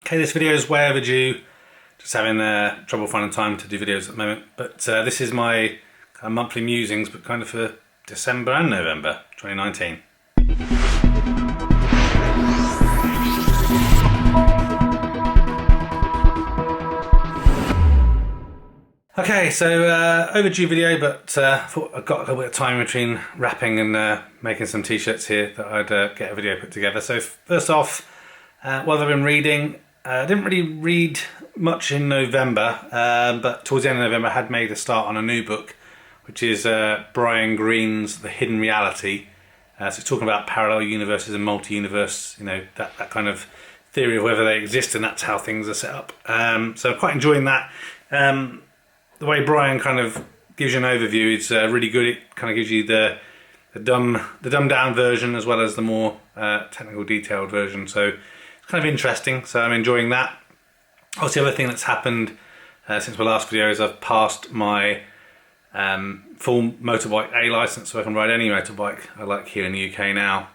Okay, this video is way overdue. Just having trouble finding time to do videos at the moment. But this is my kind of monthly musings, but kind of for December and November 2019. Okay, so overdue video, but I thought I've got a little bit of time between wrapping and making some t-shirts here that I'd get a video put together. So first off, what I've been reading, I didn't really read much in November, but towards the end of November I had made a start on a new book, which is Brian Greene's The Hidden Reality. So it's talking about parallel universes and multi-universe, you know, that kind of theory of whether they exist, and that's how things are set up. So I'm quite enjoying that. The way Brian kind of gives you an overview is really good. It kind of gives you the dumbed down version as well as the more technical detailed version. So it's kind of interesting. So I'm enjoying that. Also, the other thing that's happened since my last video is I've passed my full motorbike A license, so I can ride any motorbike I like here in the UK now.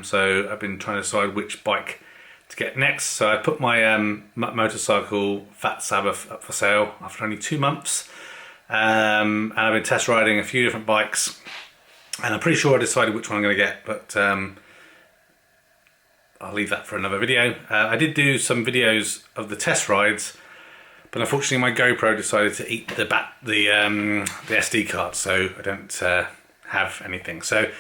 So I've been trying to decide which bike to get next. So I put my motorcycle Fat Sabbath up for sale after only 2 months, and I've been test riding a few different bikes, and I'm pretty sure I decided which one I'm going to get, but I'll leave that for another video. I did do some videos of the test rides, but unfortunately my GoPro decided to eat the SD card, so I don't have anything. So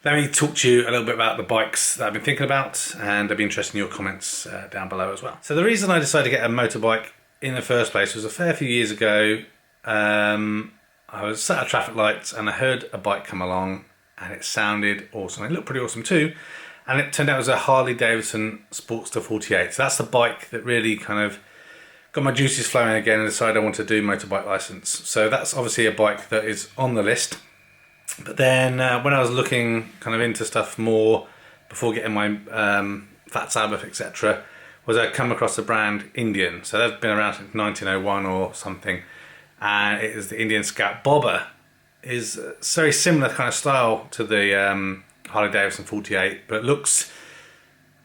let me talk to you a little bit about the bikes that I've been thinking about, and I'd be interested in your comments down below as well. So the reason I decided to get a motorbike in the first place was a fair few years ago. I was sat at traffic lights and I heard a bike come along and it sounded awesome. It looked pretty awesome too. And it turned out it was a Harley Davidson Sportster 48. So that's the bike that really kind of got my juices flowing again and decided I want to do motorbike license. So that's obviously a bike that is on the list. But then when I was looking kind of into stuff more before getting my Fat Sabbath, etc., was I come across the brand Indian. So they've been around since 1901 or something. And it is the Indian Scout Bobber. Is very similar kind of style to the Harley Davidson 48, but it looks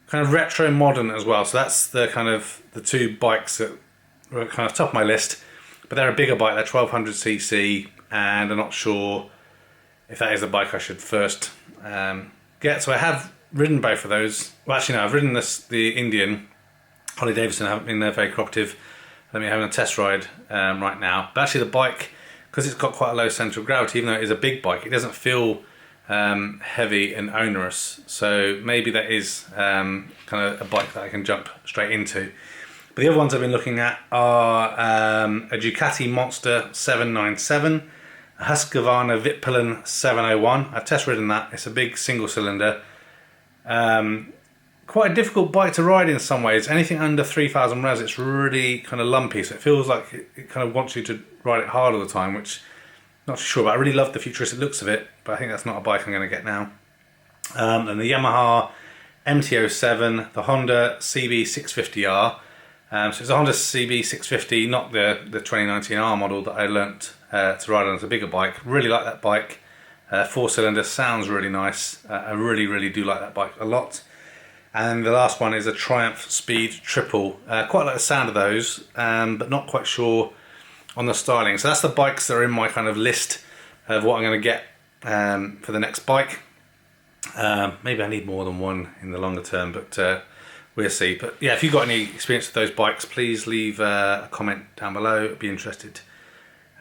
kind of retro modern as well. So that's the kind of the two bikes that were kind of top of my list. But they're a bigger bike, they're 1200cc, and I'm not sure if that is the bike I should first get. So I have ridden both of those. Well, actually no, I've ridden the Indian. Harley Davidson, I haven't been there, very cooperative. Let me having a test ride right now. But actually the bike, because it's got quite a low centre of gravity, even though it is a big bike, it doesn't feel heavy and onerous. So maybe that is kind of a bike that I can jump straight into. But the other ones I've been looking at are a Ducati Monster 797, a Husqvarna Vitpillen 701. I've test ridden that. It's a big single cylinder. Quite a difficult bike to ride in some ways. Anything under 3000 revs, it's really kind of lumpy, so it feels like it kind of wants you to ride it hard all the time, which I'm not too sure about. I really love the futuristic looks of it, but I think that's not a bike I'm going to get now. And the Yamaha MT-07, the Honda CB650R. So it's a Honda CB650, not the 2019R model that I learnt to ride on as a bigger bike. Really like that bike. 4-cylinder, sounds really nice. I really do like that bike a lot. And the last one is a Triumph Speed Triple. Quite like the sound of those, but not quite sure on the styling. So that's the bikes that are in my kind of list of what I'm going to get for the next bike. Maybe I need more than one in the longer term, but we'll see. But yeah, if you've got any experience with those bikes, please leave a comment down below. I'd be interested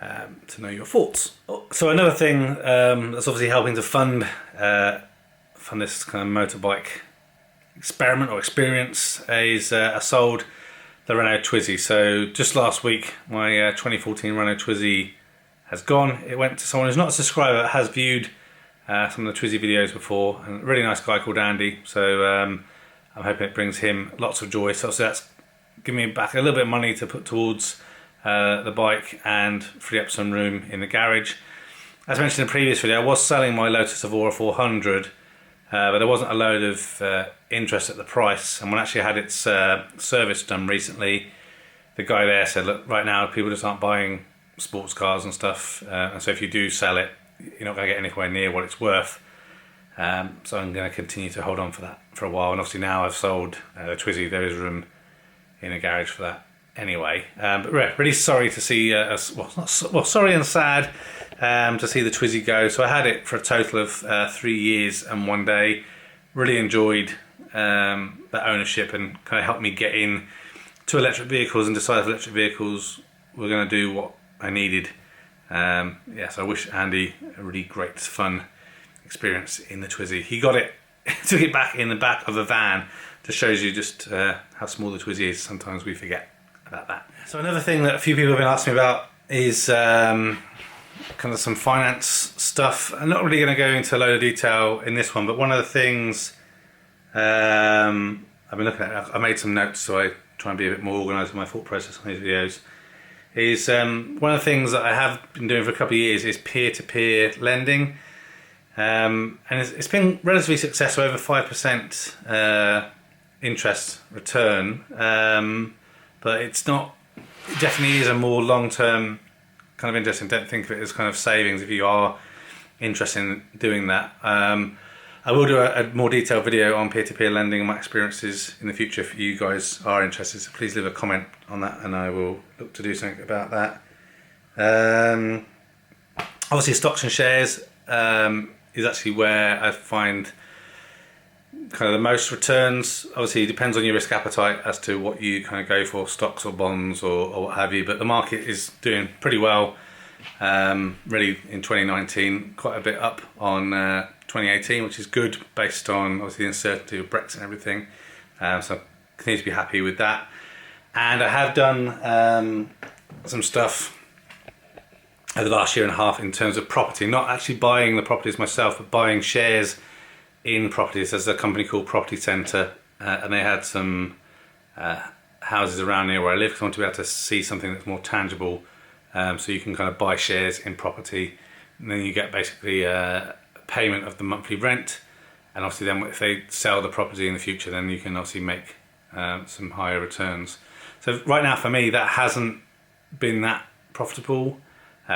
to know your thoughts. So another thing that's obviously helping to fund this kind of motorbike experiment or experience is I sold the Renault Twizy. So just last week my 2014 Renault Twizy has gone. It went to someone who's not a subscriber, has viewed some of the Twizy videos before, and a really nice guy called Andy. So I'm hoping it brings him lots of joy. So that's giving me back a little bit of money to put towards the bike and free up some room in the garage. As mentioned in the previous video, I was selling my Lotus Evora 400, but there wasn't a load of interest at the price. And when I actually had its service done recently, the guy there said, look, right now people just aren't buying sports cars and stuff, and so if you do sell it, you're not going to get anywhere near what it's worth. So I'm going to continue to hold on for that for a while. And obviously now I've sold the Twizy, there is room in a garage for that anyway. But really sorry to see, sorry and sad to see the Twizy go. So I had it for a total of 3 years and 1 day. Really enjoyed that ownership, and kind of helped me get in to electric vehicles and decide if electric vehicles were going to do what I needed. So I wish Andy a really great fun experience in the Twizy. He got it, took it back in the back of a van. Just shows you just how small the Twizy is. Sometimes we forget about that. So another thing that a few people have been asking me about is kind of some finance stuff. I'm not really going to go into a load of detail in this one, but one of the things I've been looking at, I made some notes so I try and be a bit more organised in my thought process on these videos, is one of the things that I have been doing for a couple of years is peer-to-peer lending. And it's been relatively successful, over 5% interest return, but it's not, it definitely is a more long-term kind of interest, and don't think of it as kind of savings if you are interested in doing that. I will do a more detailed video on peer-to-peer lending and my experiences in the future if you guys are interested, so please leave a comment on that and I will look to do something about that. Obviously stocks and shares is actually where I find kind of the most returns. Obviously it depends on your risk appetite as to what you kind of go for, stocks or bonds or what have you, but the market is doing pretty well really in 2019, quite a bit up on 2018, which is good based on obviously the uncertainty of Brexit and everything, so I continue to be happy with that. And I have done some stuff over the last year and a half in terms of property, not actually buying the properties myself, but buying shares in properties. There's a company called Property Centre, and they had some houses around near where I live, because I want to be able to see something that's more tangible. So you can kind of buy shares in property, and then you get basically a payment of the monthly rent, and obviously then if they sell the property in the future, then you can obviously make some higher returns. So right now for me that hasn't been that profitable.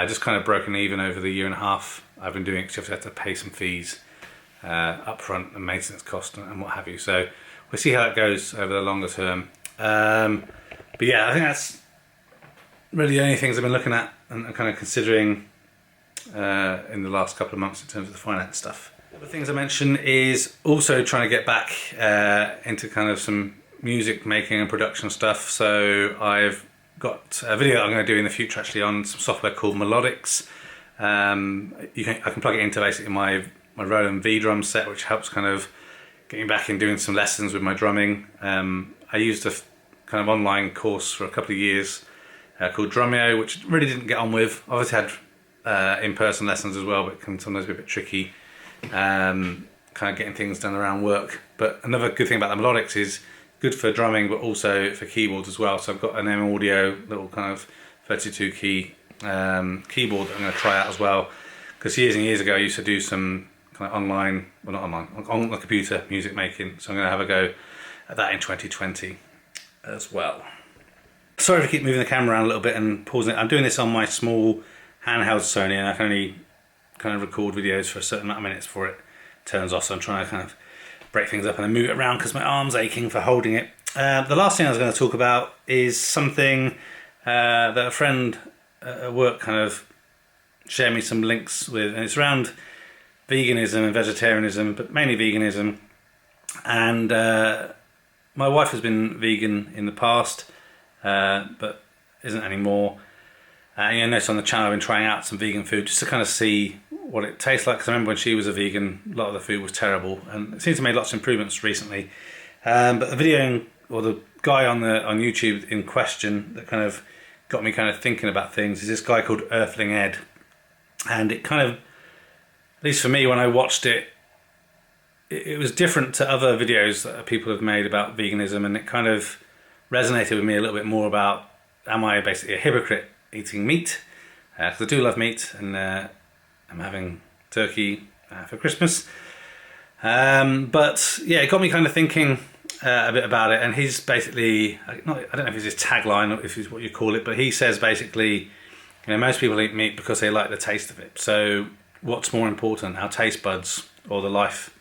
Just kind of broken even over the year and a half I've been doing it, because you have to pay some fees up front and maintenance cost and what have you. So we'll see how it goes over the longer term. But yeah, I think that's really the only things I've been looking at and kind of considering in the last couple of months in terms of the finance stuff. The other things I mentioned is also trying to get back into kind of some music making and production stuff. So I've got a video that I'm going to do in the future actually on some software called Melodics. I can plug it into basically my Roland V drum set, which helps kind of getting back in doing some lessons with my drumming. I used a kind of online course for a couple of years called Drumeo, which really didn't get on with. Obviously had in-person lessons as well, but can sometimes be a bit tricky kind of getting things done around work. But another good thing about the Melodics is good for drumming, but also for keyboards as well. So I've got an M Audio little kind of 32 key keyboard that I'm going to try out as well, because years and years ago I used to do some kind of online, well not online, on the computer music making, so I'm going to have a go at that in 2020 as well. Sorry if I keep moving the camera around a little bit and pausing it. I'm doing this on my small handheld Sony, and I can only kind of record videos for a certain amount of minutes before it turns off, so I'm trying to kind of break things up and then move it around because my arm's aching for holding it. The last thing I was going to talk about is something that a friend at work kind of shared me some links with, and it's around veganism and vegetarianism, but mainly veganism. And my wife has been vegan in the past, but isn't anymore. And you notice on the channel I've been trying out some vegan food just to kind of see what it tastes like, because I remember when she was a vegan, a lot of the food was terrible, and it seems to have made lots of improvements recently. But the video, or the guy on YouTube in question that kind of got me kind of thinking about things is this guy called Earthling Ed. And it kind of, at least for me when I watched it, it was different to other videos that people have made about veganism, and it kind of resonated with me a little bit more about, am I basically a hypocrite eating meat? Because I do love meat, and I'm having turkey for Christmas. But yeah, it got me kind of thinking a bit about it. And he's basically, I don't know if it's his tagline or if it's what you call it, but he says basically, you know, most people eat meat because they like the taste of it. So what's more important, our taste buds or the life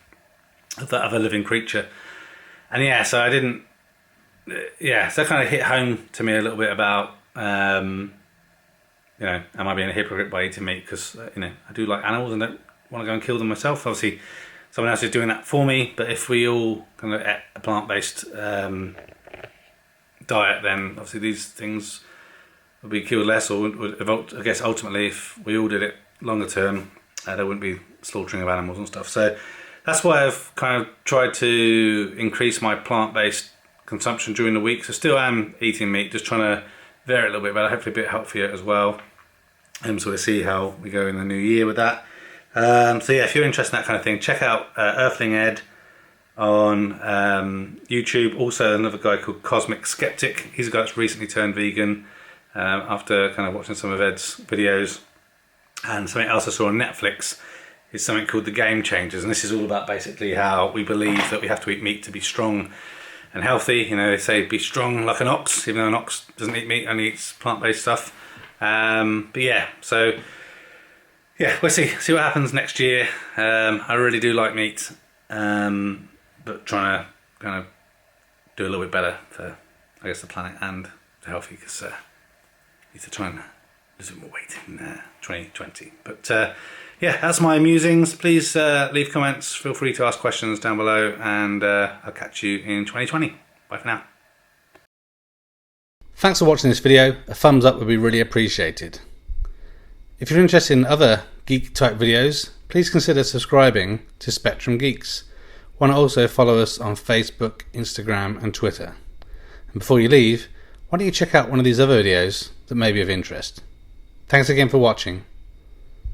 of that other living creature? And yeah, so I didn't yeah, so that kind of hit home to me a little bit about, am I being a hypocrite by eating meat? Because, I do like animals and don't want to go and kill them myself. Obviously, someone else is doing that for me, but if we all kind of ate a plant-based diet, then obviously these things would be killed less, or would evoke, I guess, ultimately, if we all did it longer term, there wouldn't be slaughtering of animals and stuff. So that's why I've kind of tried to increase my plant-based consumption during the week. So still am eating meat, just trying to vary it a little bit, but hopefully a bit healthier as well. And so we'll see how we go in the new year with that. So yeah, if you're interested in that kind of thing, check out Earthling Ed on YouTube. Also another guy called Cosmic Skeptic. He's a guy that's recently turned vegan after kind of watching some of Ed's videos. And something else I saw on Netflix is something called The Game Changers, and this is all about basically how we believe that we have to eat meat to be strong and healthy. They say be strong like an ox, even though an ox doesn't eat meat, only eats plant-based stuff. But yeah, so yeah, we'll see what happens next year. I really do like meat, but trying to kind of do a little bit better for, I guess, the planet and the healthy, because need to try and lose a bit more weight in 2020. But yeah, that's my musings. Please leave comments, feel free to ask questions down below, and I'll catch you in 2020. Bye for now. Thanks for watching this video. A thumbs up would be really appreciated. If you're interested in other geek type videos, please consider subscribing to Spectrum Geeks. Why not also follow us on Facebook, Instagram and Twitter. And before you leave, why don't you check out one of these other videos that may be of interest. Thanks again for watching.